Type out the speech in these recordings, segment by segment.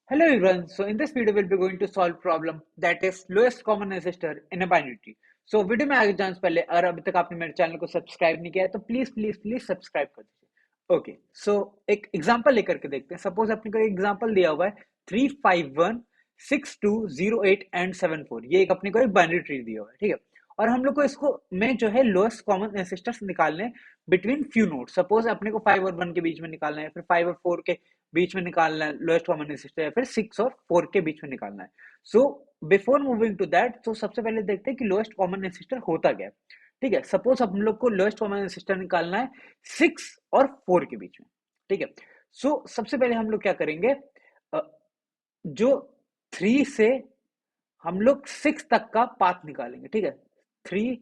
Hello everyone. So in this video we'll be going to solve problem that is lowest common ancestor in a binary tree. So video में आगे जाने से पहले अगर अभी तक आपने मेरे चैनल को सब्सक्राइब नहीं किया है तो प्लीज सब्सक्राइब कर दीजिए। ओके, सो एक एग्जांपल लेकर के देखते हैं। सपोज अपने को एग्जांपल दिया हुआ है 351 6208 एंड 74। ये एक अपने को एक बाइनरी ट्री दिया हुआ है, ठीक है। और हम लोग को इसको में जो है लोएस्ट कॉमन एंसेस्टर्स निकालने बिटवीन फ्यू नोड। सपोज अपने को 5 और 1 के बीच में निकालना है, फिर 5 और 4 के बीच में निकालना है लोएस्ट कॉमन एंसेस्टर, या फिर 6 और 4 के बीच में निकालना है। So before moving to that, तो सबसे पहले देखते हैं कि लोएस्ट कॉमन एंसेस्टर होता क्या है, ठीक है। सपोज हम लोग को लोएस्ट कॉमन एंसेस्टर निकालना है 6 और 4 के बीच में, ठीक है। सो सबसे पहले हम लोग क्या करेंगे, जो 3 से हम लोग 6 तक का पाथ निकालेंगे, ठीक है। 3,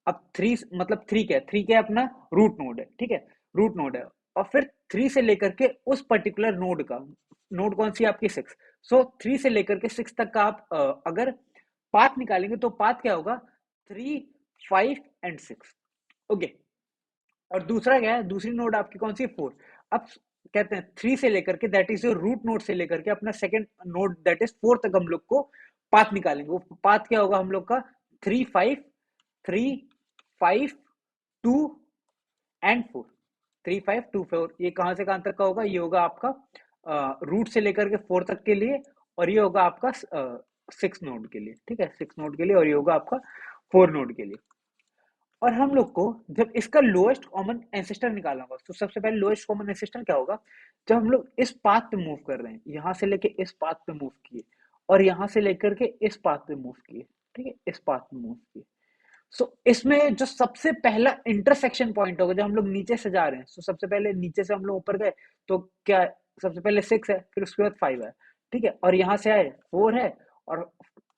अब 3 मतलब 3 क्या है, 3 क्या है अपना रूट नोड है, ठीक है, रूट नोड है। और फिर 3 से लेकर के उस पर्टिकुलर नोड का, नोड कौन सी है आपकी 6। सो 3 से लेकर के 6 तक का आप अगर पाथ निकालेंगे तो पाथ क्या होगा 3, 5 एंड 6। ओके, और दूसरा क्या है, दूसरी नोड आपकी कौन सी है 4। अब कहते हैं 3 से लेकर के that is your root node से लेकर के अपना सेकंड नोड दैट इज 4 तक हम लोग को पाथ निकालेंगे। वो पाथ क्या होगा हम लोग का 3, 5, 3, 5, 2 एंड 4। 3, 5, 2, 4 ये कहां से कहां तक का होगा, ये होगा आपका रूट से लेकर के 4 तक के लिए, और ये होगा आपका 6 नोड के लिए, ठीक है, 6 नोड के लिए, और ये होगा आपका 4 नोड के लिए। और हम लोग को जब इसका लोएस्ट कॉमन एंसेस्टर निकालना होगा, तो सबसे पहले लोएस्ट कॉमन एंसेस्टर क्या होगा, जब हम लोग इस पाथ पे मूव कर रहे हैं, यहां से लेके इस पाथ पे मूव किए, और यहां से लेकर के इस पाथ पे मूव किए, ठीक है, इस पाथ पे मूव किए। सो इसमें जो सबसे पहला इंटरसेक्शन पॉइंट होगा, जब हम लोग नीचे से जा रहे हैं, सो सबसे पहले नीचे से हम लोग ऊपर गए तो क्या है? सबसे पहले 6 है, फिर उसके बाद 5 है, ठीक है, और यहां से आए 4 है, और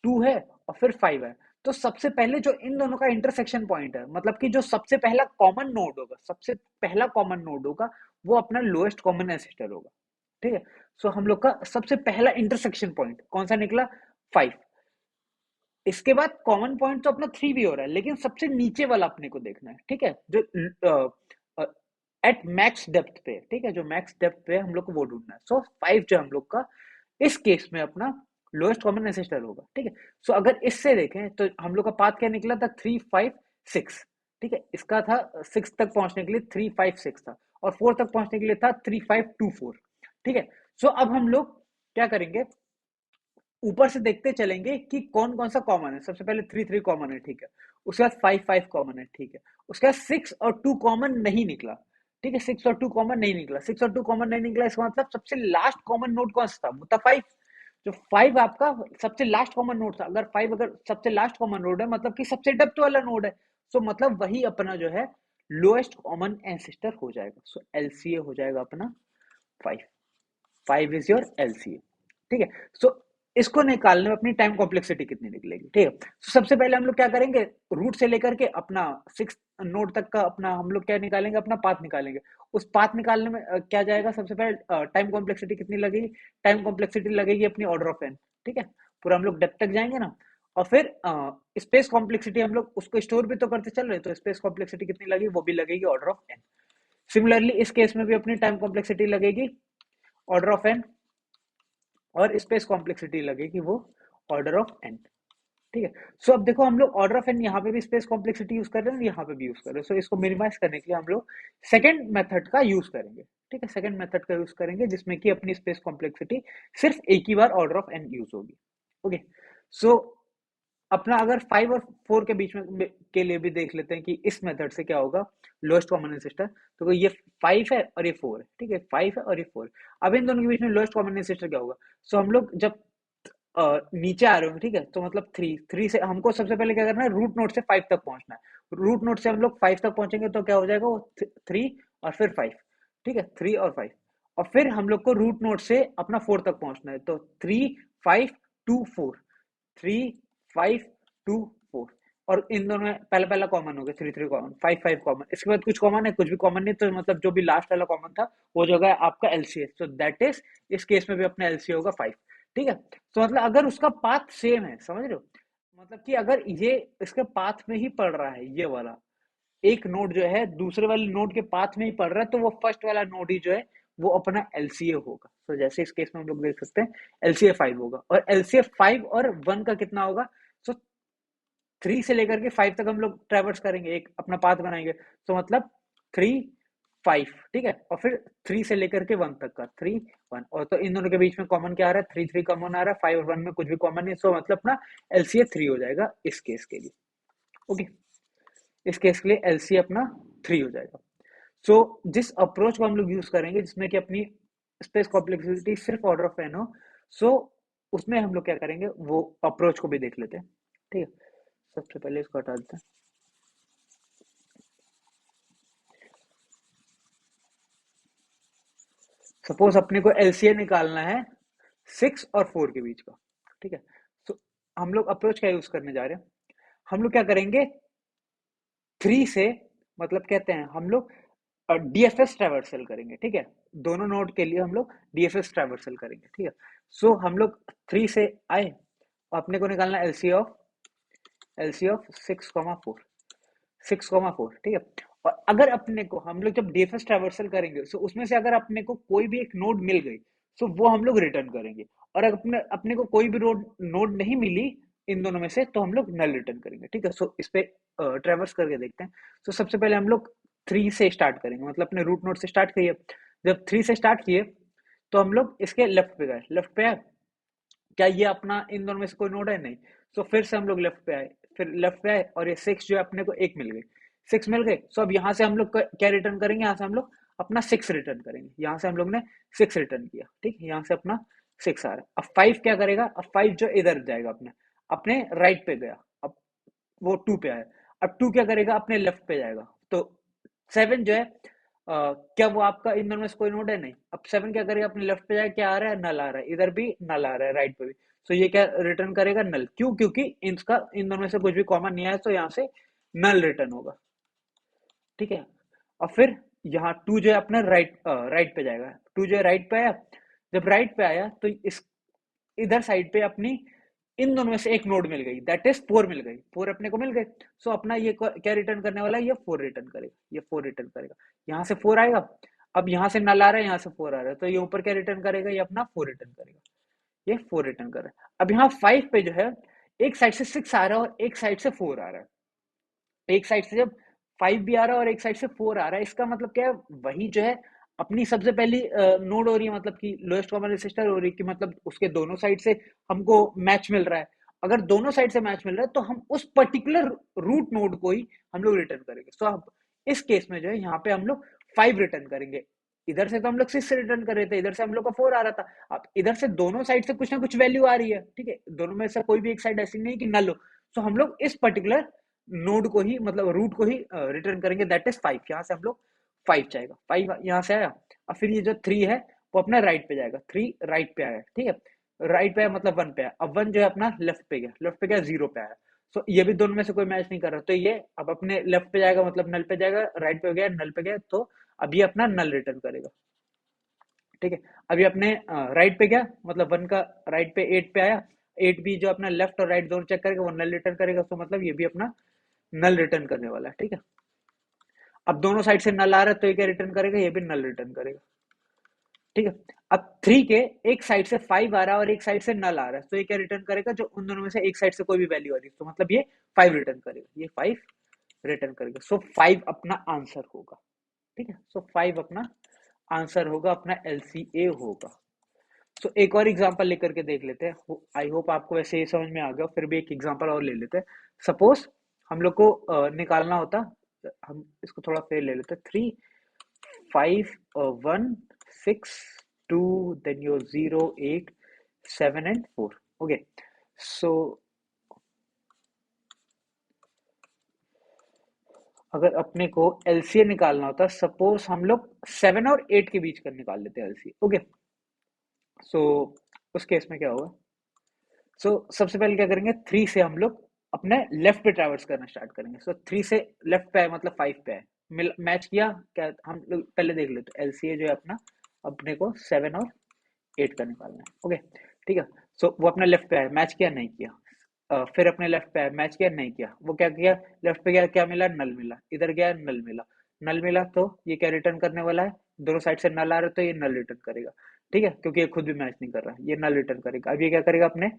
2 है, और फिर 5 है। तो सबसे पहले जो इन दोनों का इंटरसेक्शन पॉइंट है, मतलब कि जो सबसे पहला कॉमन नोड होगा, सबसे पहला कॉमन नोड होगा, वो अपना लोएस्ट कॉमन एंसेस्टर होगा, ठीक है। सो हम लोग का सबसे पहला इंटरसेक्शन पॉइंट कौन सा निकला 5। इसके बाद कॉमन पॉइंट तो अपना 3 भी हो रहा है, लेकिन सबसे नीचे वाला अपने को देखना है, ठीक है, जो एट मैक्स डेप्थ पे, ठीक है, जो मैक्स डेप्थ पे हम लोग को वो ढूंढना है। सो 5 जो हम लोग का इस केस में अपना लोएस्ट कॉमन एंसेस्टर होगा, ठीक है। सो अगर इससे देखें तो हम लोग का पाथ क्या निकला था 3, 5, 6, ठीक है। इसका था 6 तक पहुंचने के लिए 3, 5, 6 था, और 4 तक पहुंचने के लिए था 3, 5, 2, 4, ठीक है। सो अब हम लोग क्या करेंगे, ऊपर से देखते चलेंगे कि कौन कौन सा कॉमन है। सबसे पहले 3, 3 कॉमन है, ठीक है। उसके बाद 5, 5 कॉमन है, ठीक है। उसके बाद 6 और 2 कॉमन नहीं निकला, ठीक है, 6 और 2 कॉमन नहीं निकला, 6 और 2 कॉमन नहीं निकला, इसका मतलब सबसे लास्ट कॉमन नोड कौन सा था, वो था 5। जो 5 आपका सबसे लास्ट कॉमन नोड था, अगर 5 अगर सबसे लास्ट कॉमन नोड है, मतलब कि सबसे डेप्थ वाला नोड है, सो मतलब वही अपना जो है लोएस्ट कॉमन एंसेस्टर हो जाएगा। सो एलसीए हो जाएगा अपना 5। 5 इज योर एलसीए, ठीक है। सो इसको निकालने में अपनी टाइम कॉम्प्लेक्सिटी कितनी निकलेगी, ठीक है। तो सबसे पहले हम लोग क्या करेंगे, रूट से लेकर के अपना 6 नोड तक का अपना हम लोग क्या निकालेंगे, अपना पाथ निकालेंगे। उस पाथ निकालने में क्या जाएगा, सबसे पहले टाइम कॉम्प्लेक्सिटी कितनी लगेगी, टाइम कॉम्प्लेक्सिटी लगेगी अपनी ऑर्डर ऑफ एन, ठीक है। पूरा हम लोग डेप्थ तक जाएंगे ना, और फिर स्पेस कॉम्प्लेक्सिटी हम लोग उसको स्टोर भी तो करते चल रहे हैं, तो स्पेस कॉम्प्लेक्सिटी कितनी लगेगी, वो भी लगेगी ऑर्डर ऑफ एन। सिमिलरली इस केस में भी अपनी टाइम कॉम्प्लेक्सिटी लगेगी ऑर्डर ऑफ एन, और स्पेस कॉम्प्लेक्सिटी लगेगी वो ऑर्डर ऑफ एन, ठीक है। सो अब देखो हम लोग ऑर्डर ऑफ एन यहाँ पे भी स्पेस कॉम्प्लेक्सिटी यूज कर रहे हैं और यहाँ पे भी यूज कर रहे हैं। सो इसको मिनिमाइज करने के लिए हम लोग सेकंड मेथड का यूज करेंगे, ठीक है, सेकंड मेथड का यूज करेंगे, जिसमें कि अपनी स्पेस कॉम्प्लेक्सिटी सिर्फ एक ही बार ऑर्डर ऑफ एन यूज होगी। ओके, सो अपना अगर 5 और 4 के बीच में के लिए भी देख लेते हैं कि इस मेथड से क्या होगा लोएस्ट कॉमन एंसेस्टर। तो ये 5 है और ये 4 है, ठीक है, 5 है और ये 4 है। अब इन दोनों के बीच में लोएस्ट कॉमन एंसेस्टर क्या होगा। सो हम लोग जब नीचे आ रहे हो, ठीक है, तो मतलब 3 से हमको सबसे पहले क्या करना है, रूट नोड से 5 तक पहुंचना है। रूट नोड से हम लोग 5 तक पहुंचेंगे तो क्या हो जाएगा वो 3 और फिर 5, ठीक है, 3 और 5। और फिर हम लोग को रूट नोड से अपना 4 तक पहुंचना है, तो 3, 5, 2, 4, 3, 5, 2, 4। और इन दोनों में पहला पहला कॉमन हो गया 3, 3 कॉमन, 5, 5 कॉमन। इसके बाद कुछ कॉमन है, कुछ भी कॉमन नहीं, तो मतलब जो भी लास्ट वाला कॉमन था वो जो है आपका एलसीए। सो दैट इज इस केस में भी अपना एलसीए होगा 5, ठीक है। तो मतलब अगर उसका पाथ सेम है, समझ रहे हो, मतलब कि अगर ये इसके पाथ में ही पड़ रहा है, ये वाला एक नोड जो है दूसरे वाले नोड के पाथ में ही पड़ रहा है, तो वो फर्स्ट वाला नोड ही जो है वो अपना एलसीए होगा। तो जैसे इस केस में हम लोग देख सकते हैं एलसीए 5 होगा, और एलसीए 5 और 1 का कितना होगा? सो 3 से लेकर के 5 तक हम लोग ट्रेवर्स करेंगे, एक अपना पाथ बनाएंगे। तो मतलब 3 5, ठीक है, और फिर 3 से लेकर के 1 तक का 3 1, और तो इन दोनों के बीच में कॉमन क्या आ रहा है? 3 3 कॉमन आ रहा है, 5 और 1 में कुछ भी कॉमन नहीं, सो मतलब अपना एलसीए 3 हो जाएगा इस केस के लिए। ओके, इस केस के लिए एलसीए अपना 3 हो जाएगा। सो जिस अप्रोच को हम लोग यूज करेंगे जिसमें कि अपनी स्पेस कॉम्प्लेक्सिटी सिर्फ ऑर्डर ऑफ एन हो, सो उसमें हम लोग क्या करेंगे वो अप्रोच को भी देख लेते हैं। ठीक है, सबसे पहले इसको हटा देते हैं। सपोज अपने को एलसीए निकालना है 6 और 4 के बीच का। ठीक है, तो हम लोग अप्रोच क्या यूज करने जा रहे हैं? हम लोग क्या करेंगे, 3 से मतलब कहते हैं हम लोग डीएफएस ट्रैवर्सल करेंगे। ठीक है, दोनों नोड के लिए हम लोग डीएफएस ट्रैवर्सल करेंगे। ठीक है, सो हम लोग 3 से आए, अपने को निकालना एलसी ऑफ 6,4, 6,4। ठीक है, और अगर अपने को हम लोग जब डीएफएस ट्रैवर्सल करेंगे तो उसमें से अगर अपने को कोई भी एक नोड मिल गई तो वो हम लोग रिटर्न करेंगे, और अगर अपने अपने को कोई भी नोड नहीं मिली इन दोनों में से तो हम लोग नल रिटर्न करेंगे। ठीक है, सो इस पे ट्रैवर्स करके देखते हैं। तो सबसे पहले हम लोग 3 से स्टार्ट करेंगे, मतलब अपने रूट नोड से स्टार्ट किए। जब 3 से स्टार्ट किए तो हम लोग इसके लेफ्ट पे गए, लेफ्ट पे आए, क्या ये अपना इन दोनों में से कोई नोड है? नहीं। सो फिर से हम लोग लेफ्ट पे आए, फिर लेफ्ट पे आए, और ये 6 जो है अपने को एक मिल गई, 6 मिल गए। सो अब यहाँ से हम लोग क्या रिटर्न करेंगे? यहाँ से हम लोग अपना 6 रिटर्न करेंगे। यहाँ से हम लोग ने 6 रिटर्न किया। ठीक है, यहाँ से अपना 6 आ रहा है। अब 5 क्या करेगा? अब 5 जो इधर जाएगा अपने अपने राइट पे गया, अब वो 2 पे आया। अब 2 क्या करेगा? अपने लेफ्ट पे जाएगा। तो 7 जो है क्या वो आपका इन दोनों में से कोई नोड है? नहीं। अब 7 क्या करेगा? अपने लेफ्ट पे जाए, क्या आ रहा है? नल आ रहा है, इधर भी नल आ रहा है, राइट पे भी। तो ये क्या रिटर्न करेगा? नल। क्यों? क्योंकि इनका इन दोनों में से कुछ भी कॉमन नहीं आया, तो यहाँ से नल रिटर्न होगा। ठीक है, और फिर यहाँ 2 जो है अपना राइट पे जाएगा, 2 जो है राइट पे आया। जब राइट पे आया तो इस इधर साइड पे अपनी इन दोनों में से एक नोड मिल गई, दैट इज 4 मिल गई, 4 अपने को मिल गए। सो अपना ये क्या रिटर्न करने वाला है? ये 4 रिटर्न करेगा, ये 4 रिटर्न करेगा। यहाँ से 4 आएगा, अब यहाँ से नल आ रहा है, यहाँ से 4 आ रहा है, तो ये ऊपर क्या रिटर्न करेगा? ये अपना 4 रिटर्न करेगा, ये 4 रिटर्न कर रहा है। अब यहाँ 5 पे जो है एक साइड से 6 आ रहा है और एक साइड से 4 आ रहा है। एक साइड से जब 5 भी आ रहा है और एक साइड से 4 आ रहा है, इसका मतलब क्या है? वही जो है अपनी सबसे पहली नोड हो रही है, मतलब कि लोएस्ट कॉमन रेसिस्टर हो रही है, कि मतलब उसके दोनों साइड से हमको मैच मिल रहा है। अगर दोनों साइड से मैच मिल रहा है तो हम उस पर्टिकुलर रूट नोड को ही हम लोग रिटर्न करेंगे। सो अब इस केस में जो है यहाँ पे हम लोग 5 रिटर्न करेंगे। इधर से तो हम लोग 6 रिटर्न कर रहे थे, इधर से हम लोग का 4 आ रहा था। अब इधर से दोनों साइड से कुछ ना कुछ वैल्यू आ रही है। ठीक है, दोनों में से कोई भी एक साइड ऐसी नहीं कि नल हो। सो हम लोग इस पर्टिकुलर नोड को ही, मतलब रूट को ही रिटर्न करेंगे, दैट इज 5। यहाँ से हम लोग 5 जाएगा, 5 यहाँ से आया। अब फिर ये जो 3 है वो अपना राइट पे जाएगा, 3 राइट पे आया। ठीक है, राइट पे आया मतलब 1 पे आया। अब 1 जो है अपना लेफ्ट पे गया, लेफ्ट पे गया 0 पे आया। सो ये भी दोनों में से कोई मैच नहीं कर रहा, तो ये अब अपने लेफ्ट पे जाएगा, मतलब नल पे जाएगा, राइट पे गया नल पे गया, तो अब ये अपना नल रिटर्न करेगा। ठीक है, अभी अपने राइट पे गया, मतलब 1 का राइट पे 8 पे आया, 8 भी जो अपना लेफ्ट और राइट दोनों चेक करेगा, वो नल रिटर्न करेगा। तो मतलब ये भी अपना नल रिटर्न करने वाला है। ठीक है, अब दोनों साइड से नल आ रहा है, तो ये क्या रिटर्न करेगा? ये भी नल रिटर्न करेगा। ठीक है, अब 3 के एक साइड से 5 आ रहा है और एक साइड से नल आ रहा है, तो ये क्या रिटर्न करेगा? जो उन दोनों में से एक साइड से कोई भी वैल्यू आ रही है, तो मतलब ये 5 रिटर्न करेगा, ये 5 रिटर्न करेगा। सो 5 अपना आंसर होगा। ठीक है, सो 5 अपना आंसर होगा, अपना एलसीए होगा। सो एक और एग्जांपल लेकर के देख लेते हैं। आई होप आपको वैसे ये समझ में आ गया, फिर भी एक एग्जांपल और ले लेते हैं। सपोज हम लोग को निकालना होता, हम इसको थोड़ा फेर ले लेते हैं, 3 5 1 6 2 then your 0 8 7 and 4। ओके, सो अगर अपने को एलसीए निकालना होता, सपोज हम लोग 7 और 8 के बीच का निकाल लेते हैं एलसीए। ओके, सो उस केस में क्या होगा? सबसे पहले क्या करेंगे, 3 से हम लोग अपने लेफ्ट पे ट्रैवर्स करना स्टार्ट करेंगे। 3 से लेफ्ट पे आए मतलब 5 पे आए, मैच किया क्या? हम लोग पहले देख लेते हैं एलसीए जो है अपना, अपने को 7 और 8 का निकालना है। ओके, ठीक है, वो अपने लेफ्ट पे आए, मैच किया? नहीं किया। फिर अपने लेफ्ट पे आए, मैच किया? नहीं किया। वो क्या किया? लेफ्ट पे गया, क्या मिला? नल मिला। इधर गया, नल मिला। नल मिला तो ये क्या रिटर्न करने वाला है? दोनों साइड से नल आ रहा है तो ये नल रिटर्न करेगा, ठीक है, क्योंकि ये खुद भी मैच नहीं कर रहा, ये नल रिटर्न करेगा। अब ये क्या करेगा, अपने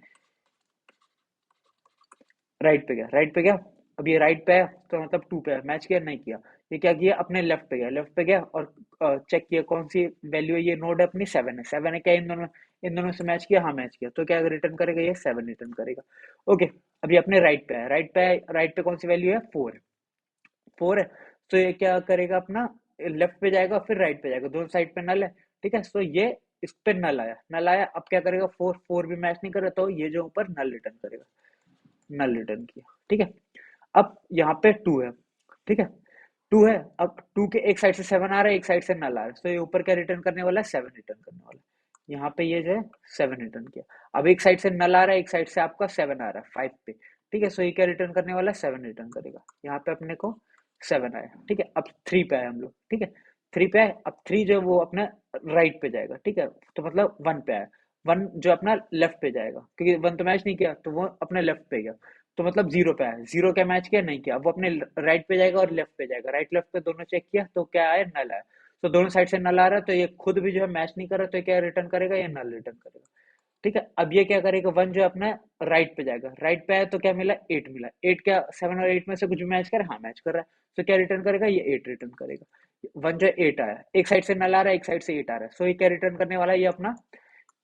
राइट पे गया, राइट पे गया, अब ये राइट पे है तो मतलब टू पे है, मैच किया नहीं किया। ये क्या किया, अपने लेफ्ट पे गया, लेफ्ट पे गया और चेक किया कौन सी वैल्यू है, ये नोड है अपनी 7 है, 7 है क्या, इन दोनों से मैच किया, हाँ मैच किया, तो क्या रिटर्न करेगा, ये 7 रिटर्न करेगा। ओके, अब ये अपने राइट पे है, राइट पे है, राइट पे कौन सी वैल्यू है, 4 है, 4 है, तो ये क्या करेगा, अपना लेफ्ट पे जाएगा फिर राइट पे जाएगा, दोनों साइड पे नल है, ठीक है, तो ये इस पे नल आया, नल आया, अब क्या करेगा, 4 4 भी मैच नहीं कर रहा, तो ये जो ऊपर नल रिटर्न करेगा, नल रिटर्न किया, ठीक है। अब यहाँ पे 2 है, ठीक है, 2 है, अब 2 के एक साइड से 7 आ रहा है, एक साइड से नल आ रहा है, तो ये ऊपर क्या रिटर्न करने वाला है, 7 रिटर्न करने वाला है। यहाँ पे ये जो है 7 रिटर्न किया। अब एक साइड से नल आ रहा है, एक साइड से आपका 7 आ रहा है 5 पे, ठीक है, सो ये क्या रिटर्न करने वाला है, 7 रिटर्न करेगा। यहाँ पे अपने को 7 आया, ठीक है, अब 3 पे आए हम लोग, ठीक है, 3 पे आए, अब 3 जो है वो अपना राइट पे जाएगा, ठीक है, तो मतलब 1 पे आया, 1 जो अपना लेफ्ट पे जाएगा, क्योंकि 1 तो मैच नहीं किया तो वो अपने लेफ्ट पे गया, तो मतलब 0 पे आया, 0 क्या मैच किया, नहीं किया, वो अपने राइट पे जाएगा और लेफ्ट पे जाएगा, राइट लेफ्ट पे दोनों चेक किया तो क्या आया, नल आया, तो दोनों साइड से नल आ रहा है, तो ये खुद भी जो है मैच नहीं कर रहा, तो ये क्या रिटर्न करेगा, ये नल रिटर्न करेगा, ठीक है। अब ये क्या करेगा, 1 जो है अपना राइट पे जाएगा, राइट पे आया तो क्या मिला, 8 मिला, 8 क्या 7 और 8 में से कुछ भी मैच कर, हाँ मैच कर रहा है, तो क्या रिटर्न करेगा, ये 8 रिटर्न करेगा। 1 जो है 8 आया, एक साइड से नल आ रहा है, एक साइड से 8 आ रहा है, सो ये क्या रिटर्न करने वाला है, ये अपना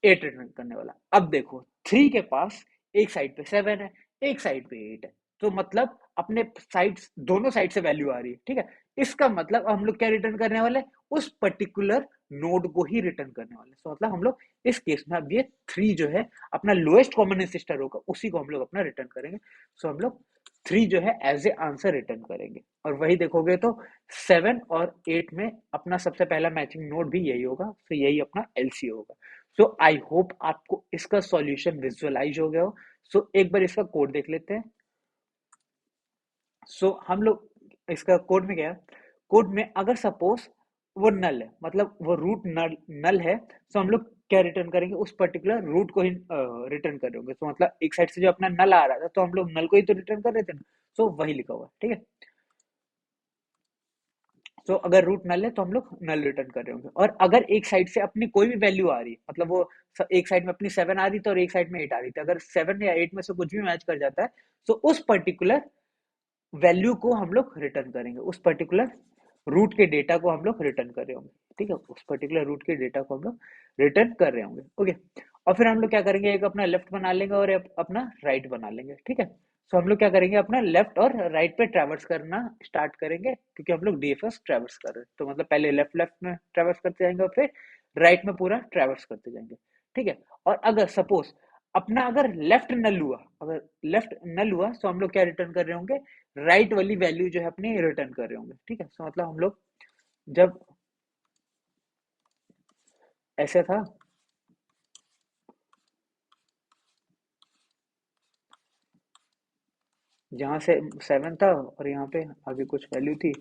8 रिटर्न करने वाला। अब देखो 3 के पास एक साइड पे 7 है, एक साइड पे 8 है, तो मतलब अपने साइड, दोनों साइड से वैल्यू आ रही है, ठीक है, इसका मतलब हम लोग क्या रिटर्न करने वाले हैं, उस पर्टिकुलर नोड को ही रिटर्न करने वाले हैं, तो मतलब हम लोग इस केस में अब ये 3 जो है अपना लोएस्ट कॉमन एंसेस्टर होगा, उसी को हम लोग अपना रिटर्न करेंगे, सो हम लोग 3 जो है एज ए आंसर रिटर्न करेंगे। और वही देखोगे तो 7 और 8 में अपना सबसे पहला मैचिंग नोड भी यही होगा, तो यही अपना एलसी होगा। सो आई होप आपको इसका सॉल्यूशन विजुअलाइज हो गया हो। सो एक बार इसका कोड देख लेते हैं। सो हम लोग इसका कोड में क्या है, कोड में अगर सपोज वो नल है, मतलब वो रूट नल नल है, तो हम लोग क्या रिटर्न करेंगे, उस पर्टिकुलर रूट को ही रिटर्न करेंगे, तो मतलब एक साइड से जो अपना नल आ रहा था तो हम लोग नल को ही तो रिटर्न कर रहे थे ना, सो वही लिखा हुआ है, ठीक है। तो अगर रूट नल है तो हम लोग नल रिटर्न कर रहे होंगे, और अगर एक साइड से अपनी कोई भी वैल्यू आ रही है, मतलब वो एक साइड में अपनी 7 आ रही थी और एक साइड में 8 आ रही थी, अगर 7 या 8 में से कुछ भी मैच कर जाता है, तो उस पर्टिकुलर वैल्यू को हम लोग रिटर्न करेंगे, उस पर्टिकुलर रूट के डेटा को हम लोग रिटर्न कर रहे होंगे, ठीक है, उस पर्टिकुलर रूट के डेटा को हम लोग रिटर्न कर रहे होंगे, ओके। और फिर हम लोग क्या करेंगे, एक अपना लेफ्ट बना लेंगे और अपना राइट बना लेंगे, ठीक है। सो हम लोग क्या करेंगे, अपना लेफ्ट और राइट पे ट्रैवर्स करना स्टार्ट करेंगे, क्योंकि हम लोग डीएफएस ट्रैवर्स कर रहे हैं, तो मतलब पहले लेफ्ट लेफ्ट में ट्रैवर्स करते जाएंगे और फिर राइट में पूरा ट्रैवर्स करते जाएंगे, ठीक है। और अगर सपोज अपना अगर लेफ्ट नल हुआ, अगर लेफ्ट नल हुआ तो हम लोग क्या रिटर्न कर रहे होंगे, राइट वाली वैल्यू जो है अपनी रिटर्न कर रहे होंगे, ठीक है। तो मतलब हम लोग जब ऐसे था, जहां से 7 था और यहाँ पे आगे कुछ वैल्यू थी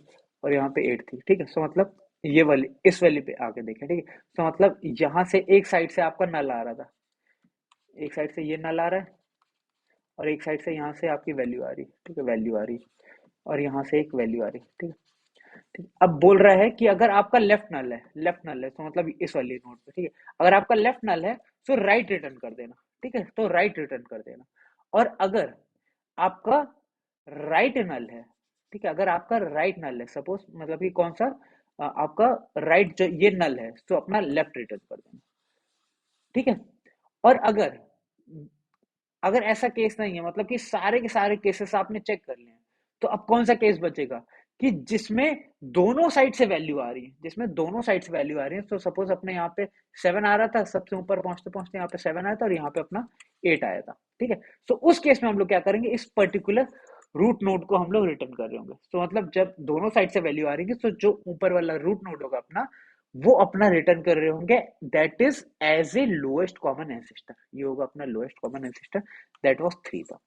और यहाँ पे 8 थी, ठीक है, सो मतलब ये वाली इस वैल्यू पे आके देखें, ठीक है, तो मतलब यहाँ से एक साइड से आपका नल आ रहा था, एक साइड से ये नल आ रहा है और एक साइड से यहाँ से आपकी वैल्यू आ रही है, ठीक है, वैल्यू आ रही है, और यहाँ से एक वैल्यू आ रही है, ठीक है। ठीक, अब बोल रहा है कि अगर आपका लेफ्ट नल है, लेफ्ट नल है तो मतलब इस वाली नोट पे, ठीक है, अगर आपका लेफ्ट नल है तो राइट रिटर्न कर देना, ठीक है, तो राइट रिटर्न कर देना। और अगर आपका राइट नल है, ठीक है, अगर आपका राइट नल है, सपोज मतलब कि कौन सा आपका राइट जो ये नल है, तो अपना लेफ्ट रिटर्न कर देना, ठीक है। और अगर अगर ऐसा केस नहीं है, मतलब कि सारे के सारे केसेस आपने चेक कर लिए हैं, तो अब कौन सा केस बचेगा कि जिसमें दोनों साइड से वैल्यू आ रही है, जिसमें दोनों साइड से वैल्यू आ रही है, तो सपोज अपने यहाँ पे 7 आ रहा था, सबसे ऊपर पहुंचते पहुंचते यहाँ पे 7 आया था और यहाँ पे अपना 8 आया था, ठीक है। तो उस केस में हम लोग क्या करेंगे, इस पर्टिकुलर रूट नोड को हम लोग रिटर्न कर रहे होंगे, तो मतलब जब दोनों साइड से वैल्यू आ रही है, तो जो ऊपर वाला रूट नोड होगा अपना, वो अपना रिटर्न कर रहे होंगे, that is as a lowest common ancestor, ये होगा अपना lowest common ancestor, that was 3 था,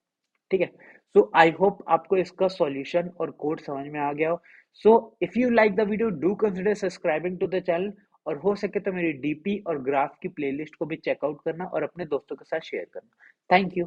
ठीक है। सो आई होप आपको इसका सॉल्यूशन और कोड समझ में आ गया हो। So if you like the video, do consider subscribing to the channel, और हो सके तो मेरी डीपी और ग्राफ की प्लेलिस्ट को भी चेकआउट करना और अपने दोस्तों के साथ शेयर करना। Thank you.